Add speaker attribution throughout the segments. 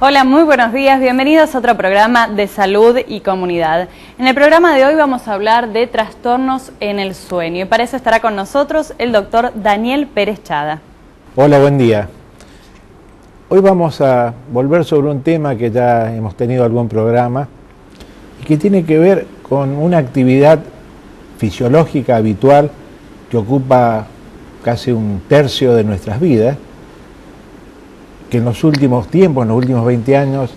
Speaker 1: Hola, muy buenos días, bienvenidos a otro programa de salud y comunidad. En el programa de hoy vamos a hablar de trastornos en el sueño y para eso estará con nosotros el doctor Daniel Pérez Chada.
Speaker 2: Hola, buen día. Hoy vamos a volver sobre un tema que ya hemos tenido algún programa y que tiene que ver con una actividad fisiológica habitual que ocupa casi un tercio de nuestras vidas, que en los últimos tiempos, en los últimos 20 años,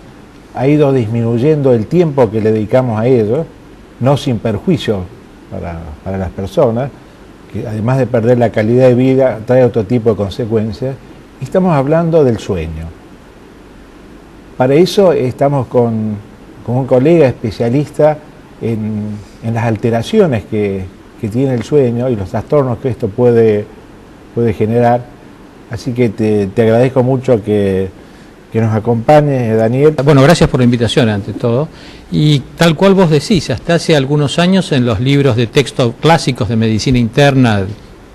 Speaker 2: ha ido disminuyendo el tiempo que le dedicamos a ello, no sin perjuicio para las personas, que además de perder la calidad de vida, trae otro tipo de consecuencias. Estamos hablando del sueño. Para eso estamos con un colega especialista en las alteraciones que tiene el sueño y los trastornos que esto puede generar. Así que te agradezco mucho que nos acompañes, Daniel.
Speaker 3: Bueno, gracias por la invitación ante todo. Y tal cual vos decís, hasta hace algunos años en los libros de texto clásicos de medicina interna,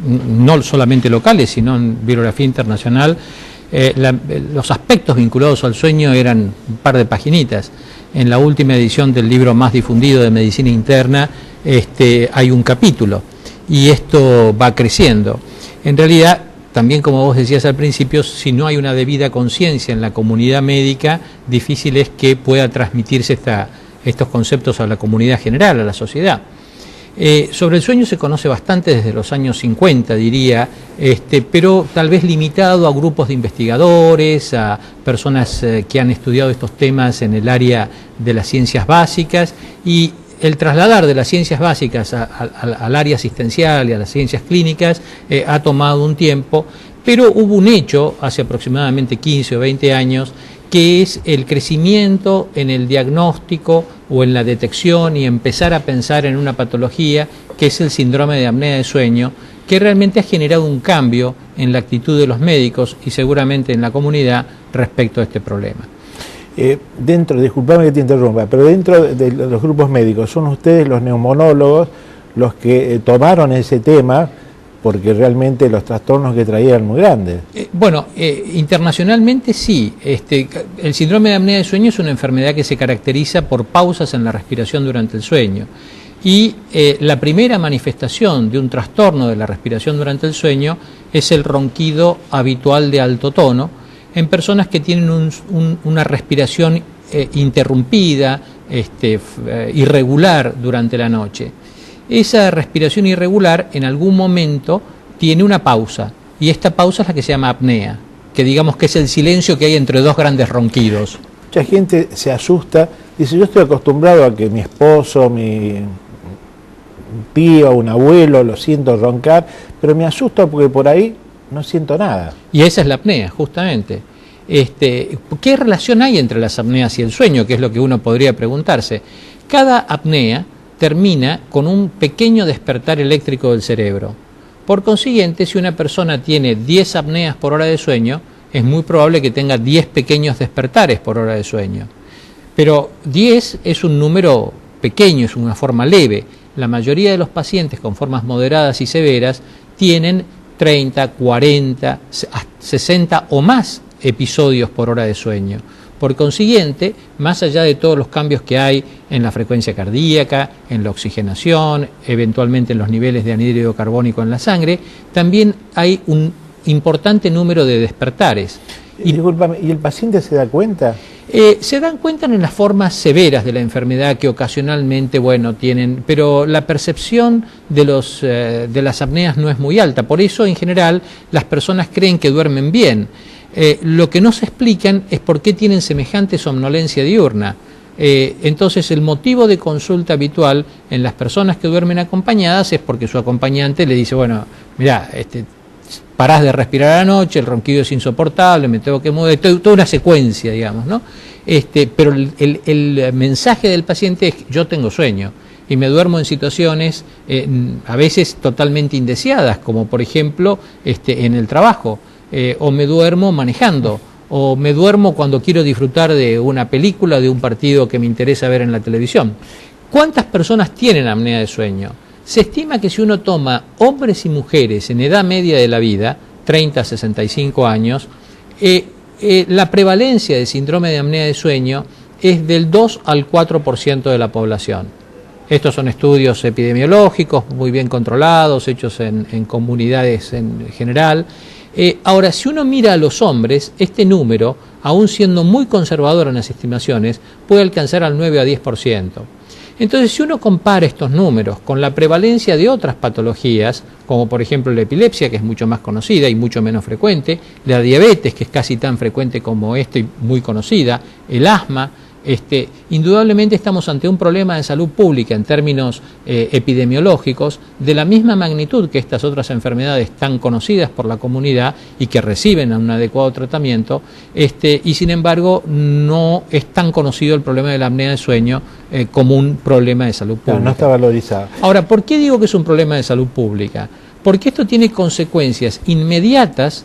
Speaker 3: no solamente locales, sino en bibliografía internacional, los aspectos vinculados al sueño eran un par de paginitas. En la última edición del libro más difundido de medicina interna hay un capítulo y esto va creciendo. En realidad, también como vos decías al principio, si no hay una debida conciencia en la comunidad médica, difícil es que pueda transmitirse estos conceptos a la comunidad general, a la sociedad. Sobre el sueño se conoce bastante desde los años 50, diría, pero tal vez limitado a grupos de investigadores, a personas que han estudiado estos temas en el área de las ciencias básicas, y el trasladar de las ciencias básicas al área asistencial y a las ciencias clínicas ha tomado un tiempo, pero hubo un hecho hace aproximadamente 15 o 20 años que es el crecimiento en el diagnóstico o en la detección y empezar a pensar en una patología que es el síndrome de apnea de sueño, que realmente ha generado un cambio en la actitud de los médicos y seguramente en la comunidad respecto a este problema.
Speaker 2: Disculpame que te interrumpa, pero dentro de los grupos médicos, ¿son ustedes los neumonólogos los que tomaron ese tema porque realmente los trastornos que traía eran muy grandes?
Speaker 3: Internacionalmente sí. El síndrome de apnea de sueño es una enfermedad que se caracteriza por pausas en la respiración durante el sueño. Y la primera manifestación de un trastorno de la respiración durante el sueño es el ronquido habitual de alto tono, en personas que tienen una respiración interrumpida, irregular durante la noche. Esa respiración irregular en algún momento tiene una pausa, y esta pausa es la que se llama apnea, que digamos que es el silencio que hay entre dos grandes ronquidos.
Speaker 2: Mucha gente se asusta, dice: yo estoy acostumbrado a que mi esposo, mi tío, un abuelo lo siento roncar, pero me asusto porque por ahí no siento nada.
Speaker 3: Y esa es la apnea, justamente. ¿Qué relación hay entre las apneas y el sueño? Que es lo que uno podría preguntarse. Cada apnea termina con un pequeño despertar eléctrico del cerebro. Por consiguiente, si una persona tiene 10 apneas por hora de sueño, es muy probable que tenga 10 pequeños despertares por hora de sueño. Pero 10 es un número pequeño, es una forma leve. La mayoría de los pacientes con formas moderadas y severas tienen 30, 40, 60 o más episodios por hora de sueño. Por consiguiente, más allá de todos los cambios que hay en la frecuencia cardíaca, en la oxigenación, eventualmente en los niveles de anhídrido carbónico en la sangre, también hay un importante número de despertares.
Speaker 2: Discúlpame, ¿y el paciente se da cuenta?
Speaker 3: Se dan cuenta en las formas severas de la enfermedad que ocasionalmente, tienen, pero la percepción de las apneas no es muy alta. Por eso, en general, las personas creen que duermen bien. Lo que no se explican es por qué tienen semejante somnolencia diurna. Entonces, el motivo de consulta habitual en las personas que duermen acompañadas es porque su acompañante le dice: mirá, parás de respirar a la noche, el ronquido es insoportable, me tengo que mover, toda una secuencia, digamos, ¿no? Pero el mensaje del paciente es: yo tengo sueño y me duermo en situaciones a veces totalmente indeseadas, como por ejemplo en el trabajo, o me duermo manejando, o me duermo cuando quiero disfrutar de una película, de un partido que me interesa ver en la televisión. ¿Cuántas personas tienen apnea de sueño? Se estima que si uno toma hombres y mujeres en edad media de la vida, 30 a 65 años, la prevalencia de síndrome de apnea de sueño es del 2 al 4% de la población. Estos son estudios epidemiológicos muy bien controlados, hechos en comunidades en general. Ahora, si uno mira a los hombres, este número, aún siendo muy conservador en las estimaciones, puede alcanzar al 9 a 10%. Entonces, si uno compara estos números con la prevalencia de otras patologías, como por ejemplo la epilepsia, que es mucho más conocida y mucho menos frecuente, la diabetes, que es casi tan frecuente como esta y muy conocida, el asma, indudablemente estamos ante un problema de salud pública en términos epidemiológicos de la misma magnitud que estas otras enfermedades tan conocidas por la comunidad y que reciben un adecuado tratamiento, y sin embargo no es tan conocido el problema de la apnea de sueño como un problema de salud pública.
Speaker 2: No está valorizado.
Speaker 3: Ahora, ¿por qué digo que es un problema de salud pública? Porque esto tiene consecuencias inmediatas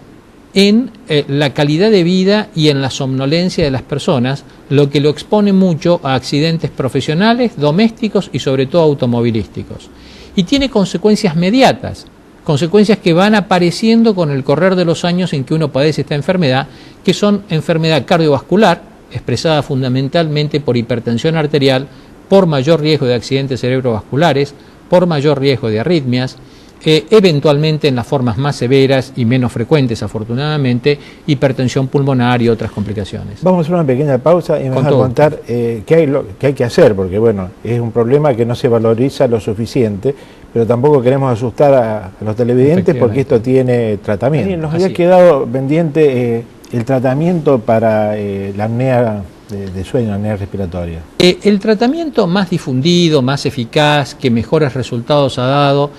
Speaker 3: en la calidad de vida y en la somnolencia de las personas, lo que lo expone mucho a accidentes profesionales, domésticos y sobre todo automovilísticos. Y tiene consecuencias mediatas, consecuencias que van apareciendo con el correr de los años en que uno padece esta enfermedad, que son enfermedad cardiovascular, expresada fundamentalmente por hipertensión arterial, por mayor riesgo de accidentes cerebrovasculares, por mayor riesgo de arritmias, eventualmente en las formas más severas y menos frecuentes, afortunadamente, hipertensión pulmonar y otras complicaciones.
Speaker 2: Vamos a hacer una pequeña pausa y me vas a contar qué hay que hacer, porque bueno, es un problema que no se valoriza lo suficiente, pero tampoco queremos asustar a los televidentes porque esto tiene tratamiento. Nos había quedado pendiente el tratamiento para la apnea de sueño, la apnea respiratoria.
Speaker 3: El tratamiento más difundido, más eficaz, que mejores resultados ha dado,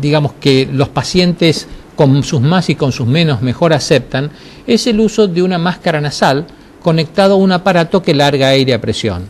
Speaker 3: digamos que los pacientes con sus más y con sus menos mejor aceptan, es el uso de una máscara nasal conectado a un aparato que larga aire a presión.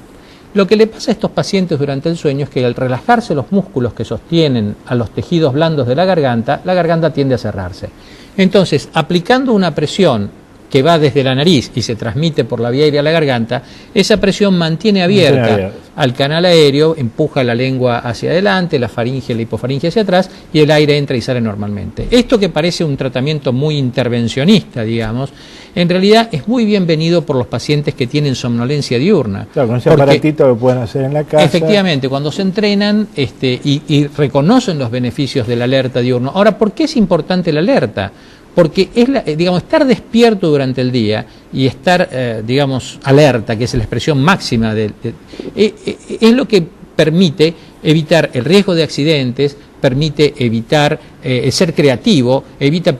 Speaker 3: Lo que le pasa a estos pacientes durante el sueño es que al relajarse los músculos que sostienen a los tejidos blandos de la garganta tiende a cerrarse. Entonces, aplicando una presión que va desde la nariz y se transmite por la vía aérea a la garganta, esa presión mantiene abierta al canal aéreo, empuja la lengua hacia adelante, la faringe, la hipofaringe hacia atrás, y el aire entra y sale normalmente. Esto, que parece un tratamiento muy intervencionista, digamos, en realidad es muy bienvenido por los pacientes que tienen somnolencia diurna.
Speaker 2: Claro, con ese aparatito lo pueden hacer en la casa.
Speaker 3: Efectivamente, cuando se entrenan y reconocen los beneficios de la alerta diurna. Ahora, ¿por qué es importante la alerta? Porque es estar despierto durante el día y estar, alerta, que es la expresión máxima, es lo que permite evitar el riesgo de accidentes, permite evitar ser creativo, evita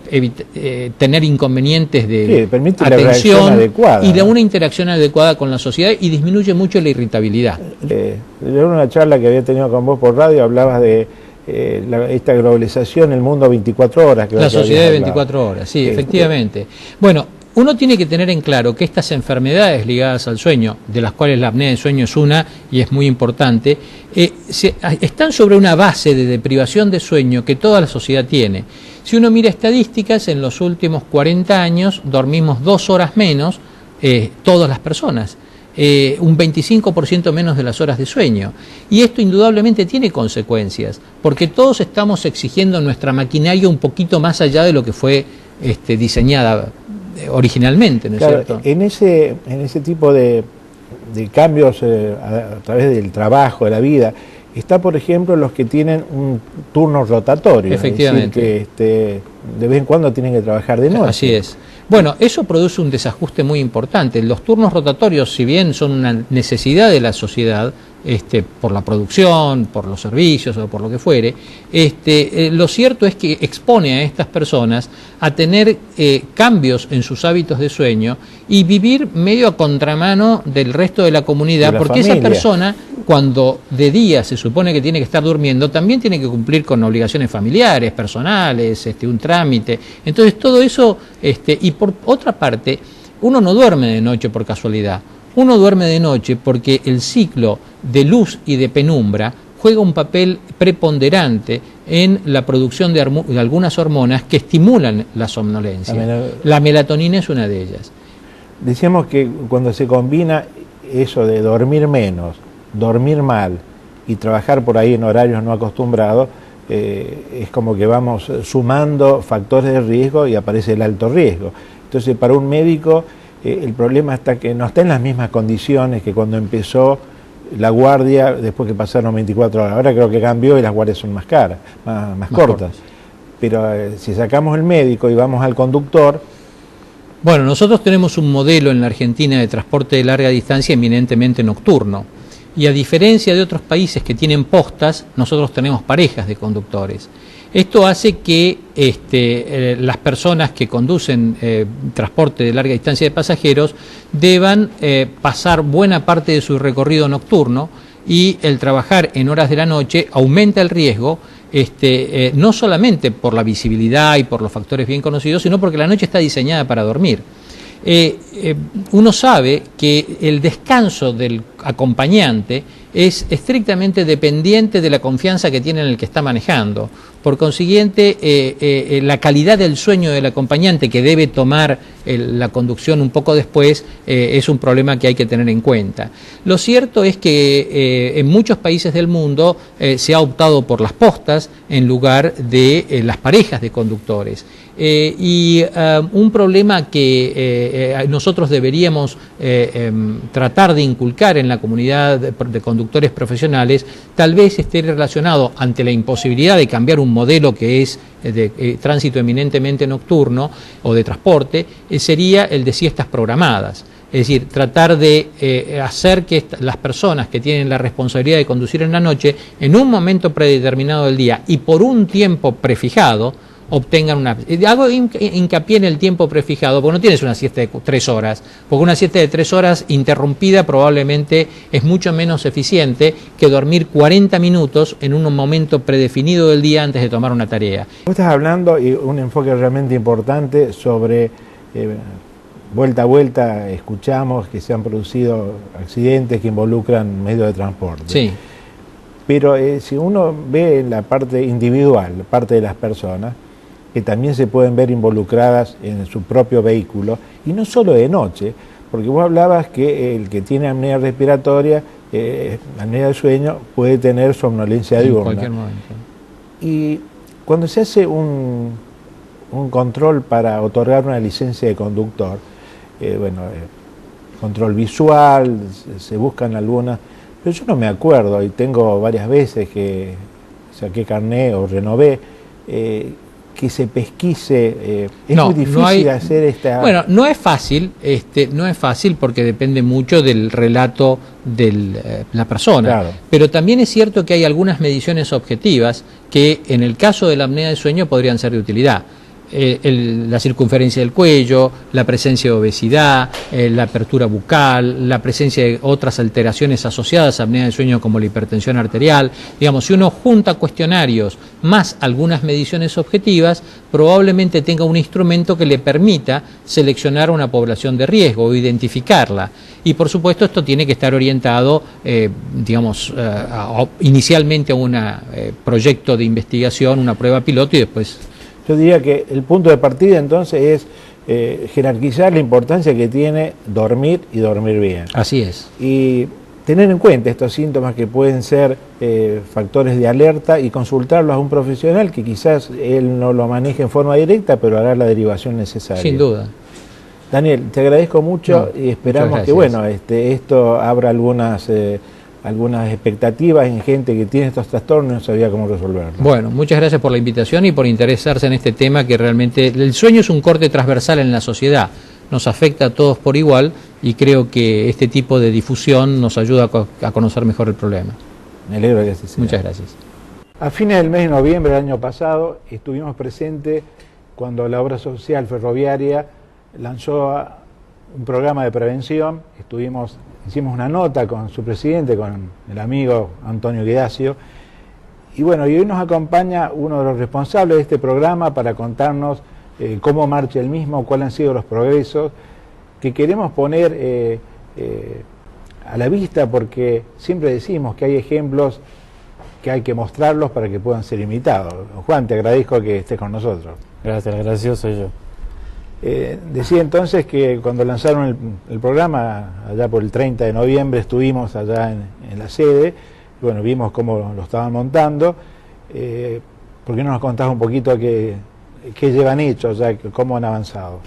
Speaker 3: tener inconvenientes de atención y de una interacción adecuada con la sociedad, y disminuye mucho la irritabilidad.
Speaker 2: En una charla que había tenido con vos por radio hablabas de esta globalización, el mundo 24 horas.
Speaker 3: La sociedad de 24 horas, sí, efectivamente. Bueno, uno tiene que tener en claro que estas enfermedades ligadas al sueño, de las cuales la apnea de sueño es una y es muy importante, están sobre una base de deprivación de sueño que toda la sociedad tiene. Si uno mira estadísticas, en los últimos 40 años dormimos 2 horas menos todas las personas. Un 25% menos de las horas de sueño, y esto indudablemente tiene consecuencias, porque todos estamos exigiendo nuestra maquinaria un poquito más allá de lo que fue diseñada originalmente, ¿no es cierto?
Speaker 2: En ese tipo de cambios a través del trabajo, de la vida, está, por ejemplo, los que tienen un turno rotatorio.
Speaker 3: Efectivamente.
Speaker 2: Es decir, que de vez en cuando tienen que trabajar de noche.
Speaker 3: Así es. Bueno, eso produce un desajuste muy importante. Los turnos rotatorios, si bien son una necesidad de la sociedad, por la producción, por los servicios o por lo que fuere, lo cierto es que expone a estas personas a tener cambios en sus hábitos de sueño y vivir medio a contramano del resto de la comunidad, porque esa persona, cuando de día se supone que tiene que estar durmiendo, también tiene que cumplir con obligaciones familiares, personales, un trámite. Entonces todo eso, y por otra parte, uno no duerme de noche por casualidad. Uno duerme de noche porque el ciclo de luz y de penumbra juega un papel preponderante en la producción de algunas hormonas que estimulan la somnolencia. La melatonina es una de ellas.
Speaker 2: Decíamos que cuando se combina eso de dormir menos, dormir mal y trabajar por ahí en horarios no acostumbrados, es como que vamos sumando factores de riesgo y aparece el alto riesgo. Entonces, para un médico, el problema está que no está en las mismas condiciones que cuando empezó la guardia, después que pasaron 24 horas. Ahora creo que cambió y las guardias son más caras, más cortas. Pero si sacamos el médico y vamos al conductor...
Speaker 3: Bueno, nosotros tenemos un modelo en la Argentina de transporte de larga distancia eminentemente nocturno. Y a diferencia de otros países que tienen postas, nosotros tenemos parejas de conductores. Esto hace que las personas que conducen transporte de larga distancia de pasajeros deban pasar buena parte de su recorrido nocturno, y el trabajar en horas de la noche aumenta el riesgo, no solamente por la visibilidad y por los factores bien conocidos, sino porque la noche está diseñada para dormir. Uno sabe que el descanso del acompañante es estrictamente dependiente de la confianza que tiene en el que está manejando. Por consiguiente, la calidad del sueño del acompañante, que debe tomar la conducción un poco después, es un problema que hay que tener en cuenta. Lo cierto es que en muchos países del mundo se ha optado por las postas en lugar de las parejas de conductores. Un problema que nosotros deberíamos tratar de inculcar en la comunidad de conductores profesionales, tal vez esté relacionado, ante la imposibilidad de cambiar un modelo que es de tránsito eminentemente nocturno o de transporte, sería el de siestas programadas. Es decir, tratar de hacer que las personas que tienen la responsabilidad de conducir en la noche, en un momento predeterminado del día y por un tiempo prefijado, obtengan una... Hago hincapié en el tiempo prefijado, porque no tienes una siesta de 3 horas, porque una siesta de 3 horas interrumpida probablemente es mucho menos eficiente que dormir 40 minutos en un momento predefinido del día antes de tomar una tarea.
Speaker 2: Vos estás hablando, y un enfoque realmente importante, sobre... vuelta a vuelta escuchamos que se han producido accidentes que involucran medios de transporte.
Speaker 3: Sí.
Speaker 2: Pero si uno ve la parte individual, la parte de las personas, que también se pueden ver involucradas en su propio vehículo, y no solo de noche, porque vos hablabas que el que tiene apnea respiratoria, apnea del sueño, puede tener somnolencia diurna. En cualquier momento. Y cuando se hace un control para otorgar una licencia de conductor, control visual, se buscan algunas, pero yo no me acuerdo, y tengo varias veces que saqué carné o renové, que se pesquise, es muy difícil hacer esta...
Speaker 3: Bueno, no es fácil porque depende mucho del relato de la persona, claro. Pero también es cierto que hay algunas mediciones objetivas que en el caso de la apnea de sueño podrían ser de utilidad. La circunferencia del cuello, la presencia de obesidad, la apertura bucal, la presencia de otras alteraciones asociadas a apnea del sueño como la hipertensión arterial. Digamos, si uno junta cuestionarios más algunas mediciones objetivas, probablemente tenga un instrumento que le permita seleccionar una población de riesgo o identificarla. Y por supuesto esto tiene que estar orientado, inicialmente a un proyecto de investigación, una prueba piloto y después...
Speaker 2: Yo diría que el punto de partida entonces es jerarquizar la importancia que tiene dormir y dormir bien.
Speaker 3: Así es.
Speaker 2: Y tener en cuenta estos síntomas que pueden ser factores de alerta y consultarlos a un profesional que quizás él no lo maneje en forma directa, pero hará la derivación necesaria.
Speaker 3: Sin duda.
Speaker 2: Daniel, te agradezco mucho y esperamos que esto abra algunas expectativas en gente que tiene estos trastornos y no sabía cómo resolverlos.
Speaker 3: Bueno, muchas gracias por la invitación y por interesarse en este tema, que realmente el sueño es un corte transversal en la sociedad, nos afecta a todos por igual y creo que este tipo de difusión nos ayuda a conocer mejor el problema.
Speaker 2: Me alegro que así sea.
Speaker 3: Muchas gracias.
Speaker 2: A fines del mes de noviembre del año pasado estuvimos presentes cuando la Obra Social Ferroviaria lanzó un programa de prevención. Hicimos una nota con su presidente, con el amigo Antonio Guidacio, y bueno, y hoy nos acompaña uno de los responsables de este programa para contarnos cómo marcha el mismo, cuáles han sido los progresos, que queremos poner a la vista, porque siempre decimos que hay ejemplos que hay que mostrarlos para que puedan ser imitados. Juan, te agradezco que estés con nosotros.
Speaker 4: Gracias, el gracioso soy yo.
Speaker 2: Decía entonces que cuando lanzaron el programa, allá por el 30 de noviembre, estuvimos allá en la sede, bueno, vimos cómo lo estaban montando. ¿Por qué no nos contás un poquito qué llevan hecho, o sea, cómo han avanzado?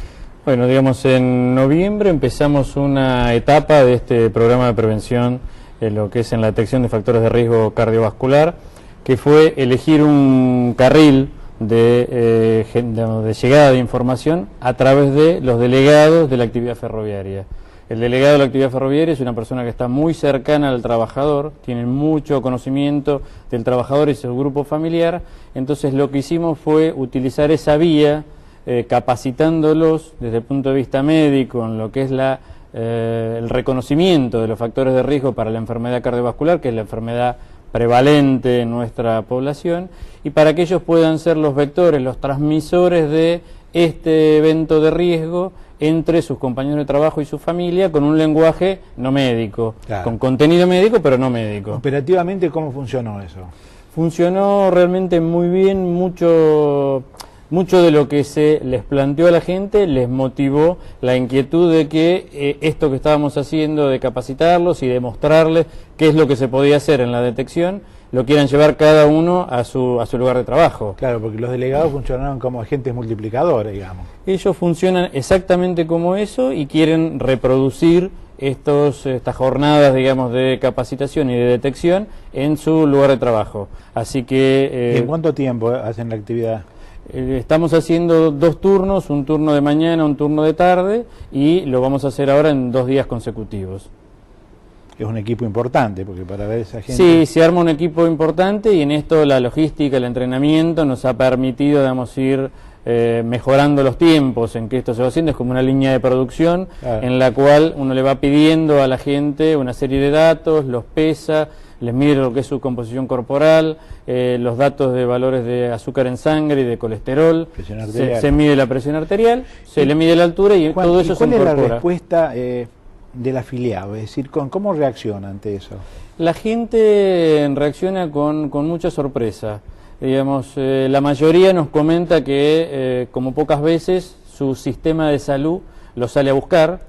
Speaker 4: Bueno, digamos, en noviembre empezamos una etapa de este programa de prevención en lo que es en la detección de factores de riesgo cardiovascular, que fue elegir un carril de llegada de información a través de los delegados de la actividad ferroviaria. El delegado de la actividad ferroviaria es una persona que está muy cercana al trabajador, tiene mucho conocimiento del trabajador y su grupo familiar, entonces lo que hicimos fue utilizar esa vía, capacitándolos desde el punto de vista médico en lo que es el reconocimiento de los factores de riesgo para la enfermedad cardiovascular, que es la enfermedad prevalente en nuestra población, y para que ellos puedan ser los vectores, los transmisores de este evento de riesgo entre sus compañeros de trabajo y su familia, con un lenguaje no médico, claro, con contenido médico pero no médico.
Speaker 2: Operativamente, ¿cómo funcionó eso?
Speaker 4: Funcionó realmente muy bien, mucho de lo que se les planteó a la gente les motivó la inquietud de que esto que estábamos haciendo de capacitarlos y de mostrarles qué es lo que se podía hacer en la detección, lo quieran llevar cada uno a su lugar de trabajo.
Speaker 2: Claro, porque los delegados funcionaron como agentes multiplicadores, digamos.
Speaker 4: Ellos funcionan exactamente como eso y quieren reproducir estas jornadas, digamos, de capacitación y de detección en su lugar de trabajo. Así que...
Speaker 2: ¿Y en cuánto tiempo hacen la actividad?
Speaker 4: Estamos haciendo 2 turnos, un turno de mañana, un turno de tarde, y lo vamos a hacer ahora en 2 días consecutivos.
Speaker 2: Es un equipo importante, porque para ver esa gente...
Speaker 4: Sí, se arma un equipo importante y en esto la logística, el entrenamiento nos ha permitido, digamos, ir mejorando los tiempos en que esto se va haciendo. Es como una línea de producción, claro, en la cual uno le va pidiendo a la gente una serie de datos, los pesa, les mide lo que es su composición corporal, los datos de valores de azúcar en sangre y de colesterol, se mide la presión arterial, se le mide la altura y todo eso se incorpora.
Speaker 2: ¿Cuál es la respuesta del afiliado? Es decir, ¿cómo reacciona ante eso?
Speaker 4: La gente reacciona con mucha sorpresa. Digamos, la mayoría nos comenta que, como pocas veces, su sistema de salud lo sale a buscar,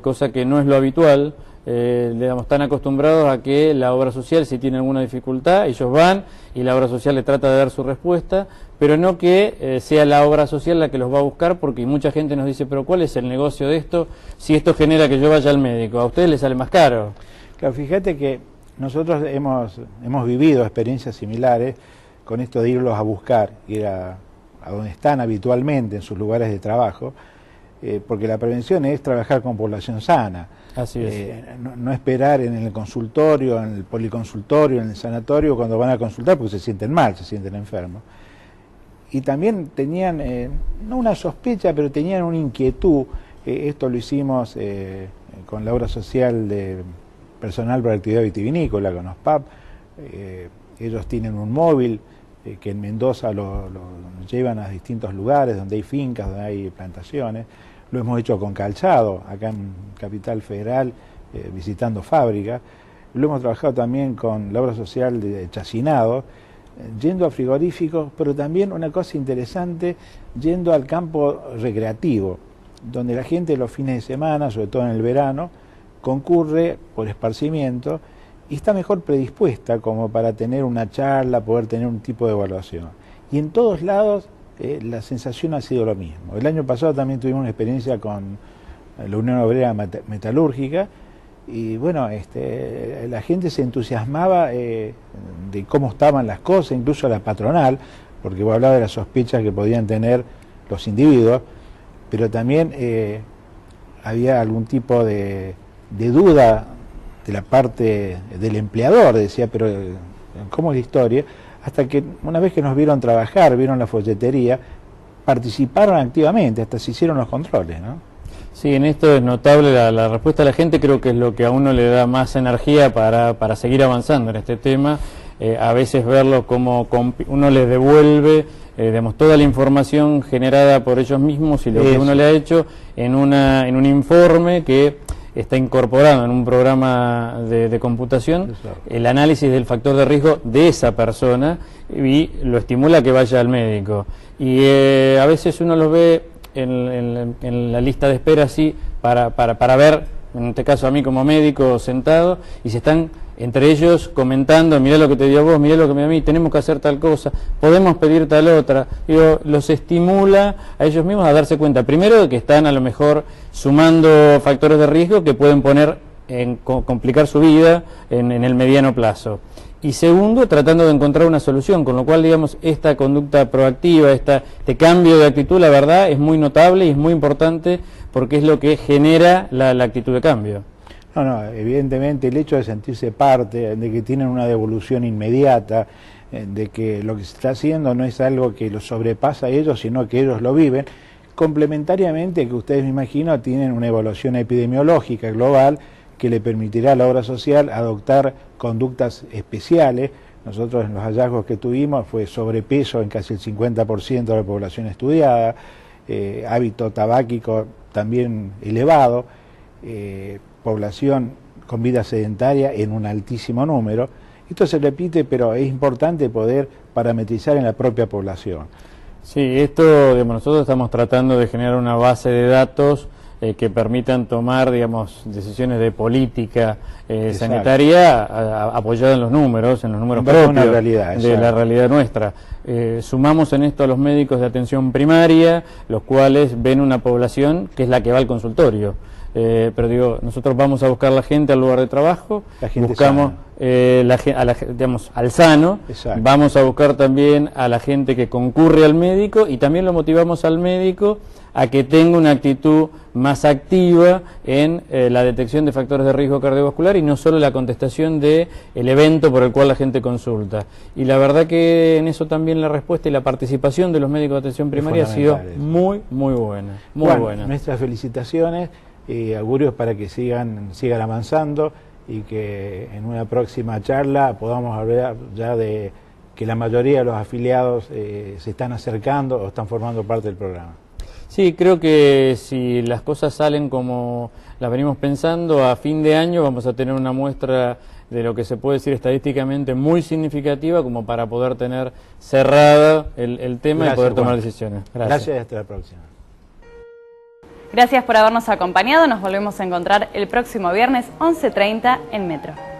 Speaker 4: cosa que no es lo habitual. Digamos, están acostumbrados a que la obra social, si tiene alguna dificultad, ellos van y la obra social le trata de dar su respuesta, pero no que sea la obra social la que los va a buscar, porque mucha gente nos dice, pero ¿cuál es el negocio de esto? Si esto genera que yo vaya al médico, a ustedes les sale más caro.
Speaker 2: Claro, fíjate que nosotros hemos vivido experiencias similares con esto de irlos a buscar, ir a donde están habitualmente en sus lugares de trabajo, porque la prevención es trabajar con población sana.
Speaker 4: Así es.
Speaker 2: No esperar en el consultorio, en el policonsultorio, en el sanatorio, cuando van a consultar, porque se sienten mal, se sienten enfermos. Y también tenían, no una sospecha, pero tenían una inquietud. Esto lo hicimos con la obra social de personal para actividad vitivinícola, con OSPAP. Ellos tienen un móvil que en Mendoza lo llevan a distintos lugares donde hay fincas, donde hay plantaciones. Lo hemos hecho con calzado, acá en Capital Federal, visitando fábricas. Lo hemos trabajado también con la obra social de chacinado, yendo a frigoríficos, pero también una cosa interesante, yendo al campo recreativo, donde la gente los fines de semana, sobre todo en el verano, concurre por esparcimiento y está mejor predispuesta como para tener una charla, poder tener un tipo de evaluación. Y en todos lados la sensación ha sido lo mismo. El año pasado también tuvimos una experiencia con la Unión Obrera Metalúrgica y bueno, la gente se entusiasmaba de cómo estaban las cosas, incluso la patronal, porque vos hablabas de las sospechas que podían tener los individuos, pero también había algún tipo de duda de la parte del empleador, decía, pero ¿cómo es la historia? Hasta que una vez que nos vieron trabajar, vieron la folletería, participaron activamente, hasta se hicieron los controles, ¿no?
Speaker 4: Sí, en esto es notable la respuesta de la gente, creo que es lo que a uno le da más energía para seguir avanzando en este tema. A veces verlo como uno les devuelve digamos, toda la información generada por ellos mismos y lo que uno le ha hecho en un informe que está incorporado en un programa de computación, el análisis del factor de riesgo de esa persona y lo estimula a que vaya al médico. Y a veces uno los ve en la lista de espera así para ver, en este caso a mí como médico sentado, y se están entre ellos comentando, mirá lo que te dio a vos, mirá lo que me dio a mí, tenemos que hacer tal cosa, podemos pedir tal otra. Digo, los estimula a ellos mismos a darse cuenta, primero, de que están a lo mejor sumando factores de riesgo que pueden poner complicar su vida en el mediano plazo. Y segundo, tratando de encontrar una solución, con lo cual, digamos, esta conducta proactiva, este cambio de actitud, la verdad, es muy notable y es muy importante porque es lo que genera la actitud de cambio.
Speaker 2: No, evidentemente el hecho de sentirse parte, de que tienen una devolución inmediata, de que lo que se está haciendo no es algo que los sobrepasa a ellos, sino que ellos lo viven, complementariamente que ustedes, me imagino, tienen una evaluación epidemiológica global que le permitirá a la obra social adoptar conductas especiales. Nosotros en los hallazgos que tuvimos fue sobrepeso en casi el 50% de la población estudiada, hábito tabáquico también elevado, población con vida sedentaria en un altísimo número. Esto se repite, pero es importante poder parametrizar en la propia población.
Speaker 4: Sí, esto, digamos, nosotros estamos tratando de generar una base de datos que permitan tomar, digamos, decisiones de política sanitaria apoyada en los números propios
Speaker 2: la realidad,
Speaker 4: de la realidad nuestra. Sumamos en esto a los médicos de atención primaria, los cuales ven una población que es la que va al consultorio. Pero digo, nosotros vamos a buscar la gente al lugar de trabajo, buscamos digamos, al sano. Exacto. Vamos a buscar también a la gente que concurre al médico y también lo motivamos al médico a que tenga una actitud más activa en la detección de factores de riesgo cardiovascular y no solo la contestación del evento por el cual la gente consulta. Y la verdad que en eso también la respuesta y la participación de los médicos de atención primaria ha sido muy buena. Muy buena.
Speaker 2: Nuestras felicitaciones. Augurios para que sigan avanzando y que en una próxima charla podamos hablar ya de que la mayoría de los afiliados se están acercando o están formando parte del programa.
Speaker 4: Sí, creo que si las cosas salen como las venimos pensando, a fin de año vamos a tener una muestra de lo que se puede decir estadísticamente muy significativa como para poder tener cerrada el tema. Gracias, y poder tomar decisiones.
Speaker 2: Gracias, hasta la próxima.
Speaker 1: Gracias por habernos acompañado. Nos volvemos a encontrar el próximo viernes 11:30 en Metro.